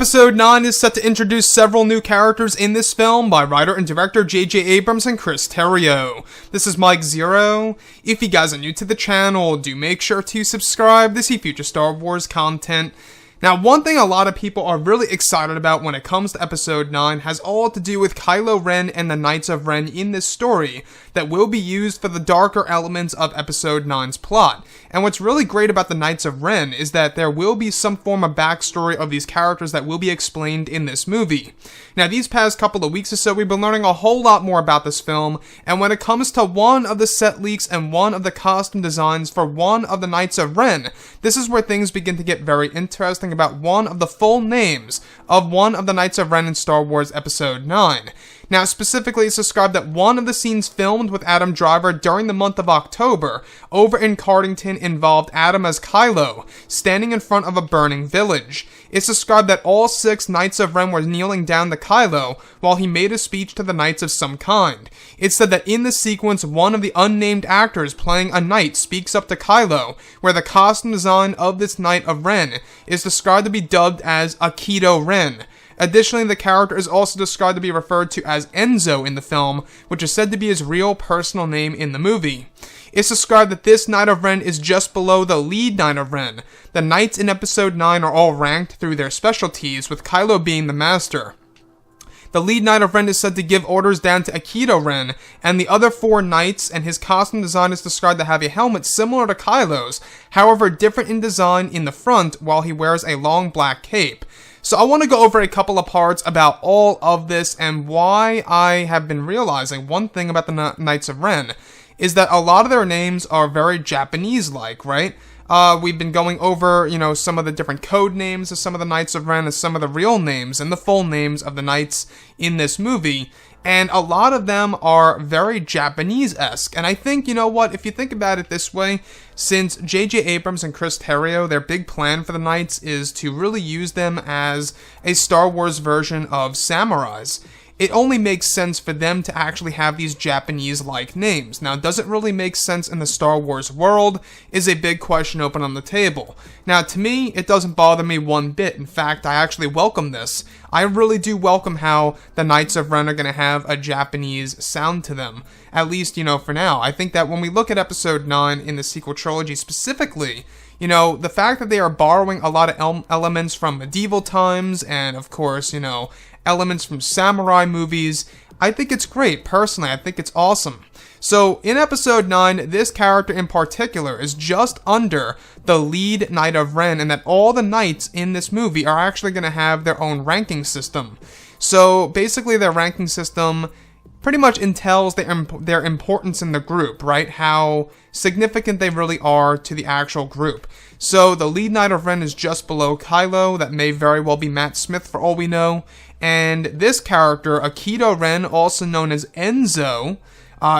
Episode 9 is set to introduce several new characters in this film by writer and director J.J. Abrams and Chris Terrio. This is Mike Zero. If you guys are new to the channel, do make sure to subscribe to see future Star Wars content. Now, one thing a lot of people are really excited about when it comes to Episode 9 has all to do with Kylo Ren and the Knights of Ren in this story that will be used for the darker elements of Episode 9's plot. And what's really great about the Knights of Ren is that there will be some form of backstory of these characters that will be explained in this movie. Now, these past couple of weeks or so, we've been learning a whole lot more about this film, and when it comes to one of the set leaks and one of the costume designs for one of the Knights of Ren, this is where things begin to get very interesting about one of the full names of one of the Knights of Ren in Star Wars Episode 9. Now, specifically, it's described that one of the scenes filmed with Adam Driver during the month of October over in Cardington involved Adam as Kylo, standing in front of a burning village. It's described that all 6 Knights of Ren were kneeling down to Kylo while he made a speech to the Knights of some kind. It's said that in the sequence, one of the unnamed actors playing a knight speaks up to Kylo, where the costume design of this Knight of Ren is described to be dubbed as Kylo Ren. Additionally, the character is also described to be referred to as Enzo in the film, which is said to be his real personal name in the movie. It's described that this Knight of Ren is just below the lead Knight of Ren. The Knights in Episode 9 are all ranked through their specialties, with Kylo being the master. The lead Knight of Ren is said to give orders down to Kylo Ren, and the other 4 Knights, and his costume design is described to have a helmet similar to Kylo's, however different in design in the front while he wears a long black cape. So I want to go over a couple of parts about all of this and why I have been realizing one thing about the Knights of Ren is that a lot of their names are very Japanese-like, right? We've been going over, some of the different code names of some of the Knights of Ren and some of the real names and the full names of the Knights in this movie. And a lot of them are very Japanese-esque. And I think, if you think about it this way, since J.J. Abrams and Chris Terrio, their big plan for the Knights is to really use them as a Star Wars version of samurais, it only makes sense for them to actually have these Japanese-like names. Now, does it really make sense in the Star Wars world is a big question open on the table. Now, to me, it doesn't bother me one bit. In fact, I actually welcome this. I really do welcome how the Knights of Ren are going to have a Japanese sound to them. At least, for now. I think that when we look at Episode 9 in the sequel trilogy specifically, the fact that they are borrowing a lot of elements from medieval times and, of course, elements from samurai movies, I think it's great. Personally, I think it's awesome. So, in Episode 9, this character in particular is just under the lead Knight of Ren, and that all the Knights in this movie are actually going to have their own ranking system. So, basically, their ranking system pretty much entails their importance in the group, right? How significant they really are to the actual group. So, the lead Knight of Ren is just below Kylo. That may very well be Matt Smith for all we know. And this character, Kylo Ren, also known as Enzo,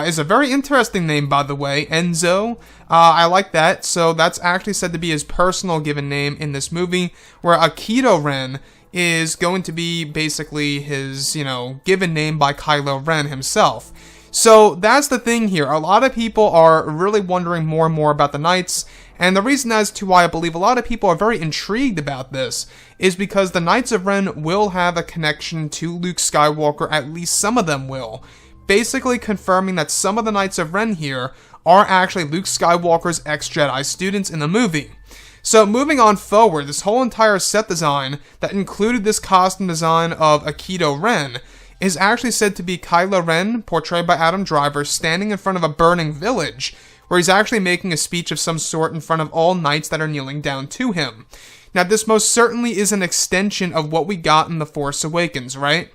is a very interesting name, by the way. Enzo. I like that. So that's actually said to be his personal given name in this movie, where Kylo Ren is going to be basically his, given name by Kylo Ren himself. So that's the thing here. A lot of people are really wondering more and more about the Knights, and the reason as to why I believe a lot of people are very intrigued about this is because the Knights of Ren will have a connection to Luke Skywalker, at least some of them will, basically confirming that some of the Knights of Ren here are actually Luke Skywalker's ex-Jedi students in the movie. So moving on forward, this whole entire set design that included this costume design of Kylo Ren is actually said to be Kylo Ren, portrayed by Adam Driver, standing in front of a burning village, where he's actually making a speech of some sort in front of all knights that are kneeling down to him. Now, this most certainly is an extension of what we got in The Force Awakens, right?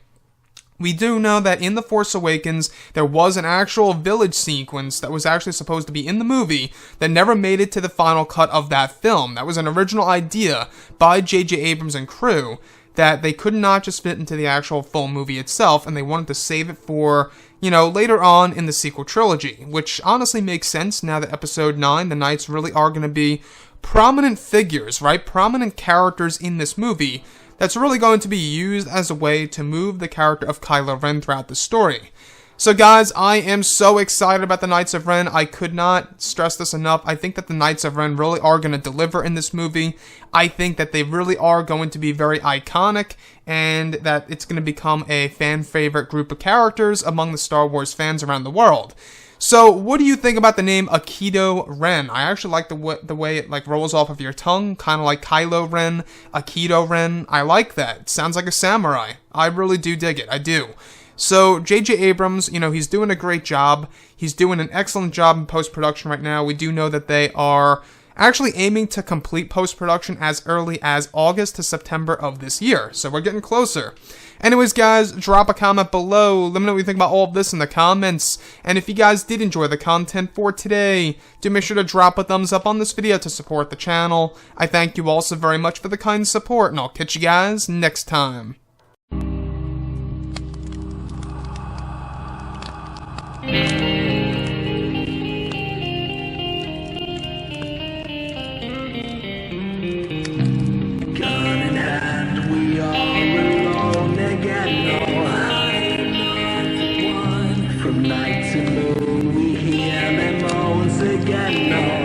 We do know that in The Force Awakens, there was an actual village sequence that was actually supposed to be in the movie that never made it to the final cut of that film. That was an original idea by J.J. Abrams and crew that they could not just fit into the actual full movie itself, and they wanted to save it for, later on in the sequel trilogy, which honestly makes sense now that Episode 9, the Knights really are going to be prominent figures, right? Prominent characters in this movie that's really going to be used as a way to move the character of Kylo Ren throughout the story. So guys, I am so excited about the Knights of Ren. I could not stress this enough. I think that the Knights of Ren really are going to deliver in this movie. I think that they really are going to be very iconic, and that it's going to become a fan favorite group of characters among the Star Wars fans around the world. So, what do you think about the name Kylo Ren? I actually like the way it like rolls off of your tongue, kind of like Kylo Ren, Kylo Ren. I like that. It sounds like a samurai. I really do dig it. I do. So, J.J. Abrams, you know, he's doing a great job. He's doing an excellent job in post-production right now. We do know that they are actually aiming to complete post-production as early as August to September of this year. So, we're getting closer. Anyways, guys, drop a comment below. Let me know what you think about all of this in the comments. And if you guys did enjoy the content for today, do make sure to drop a thumbs up on this video to support the channel. I thank you all so very much for the kind support, and I'll catch you guys next time. Night to moon, we hear them moans again. No.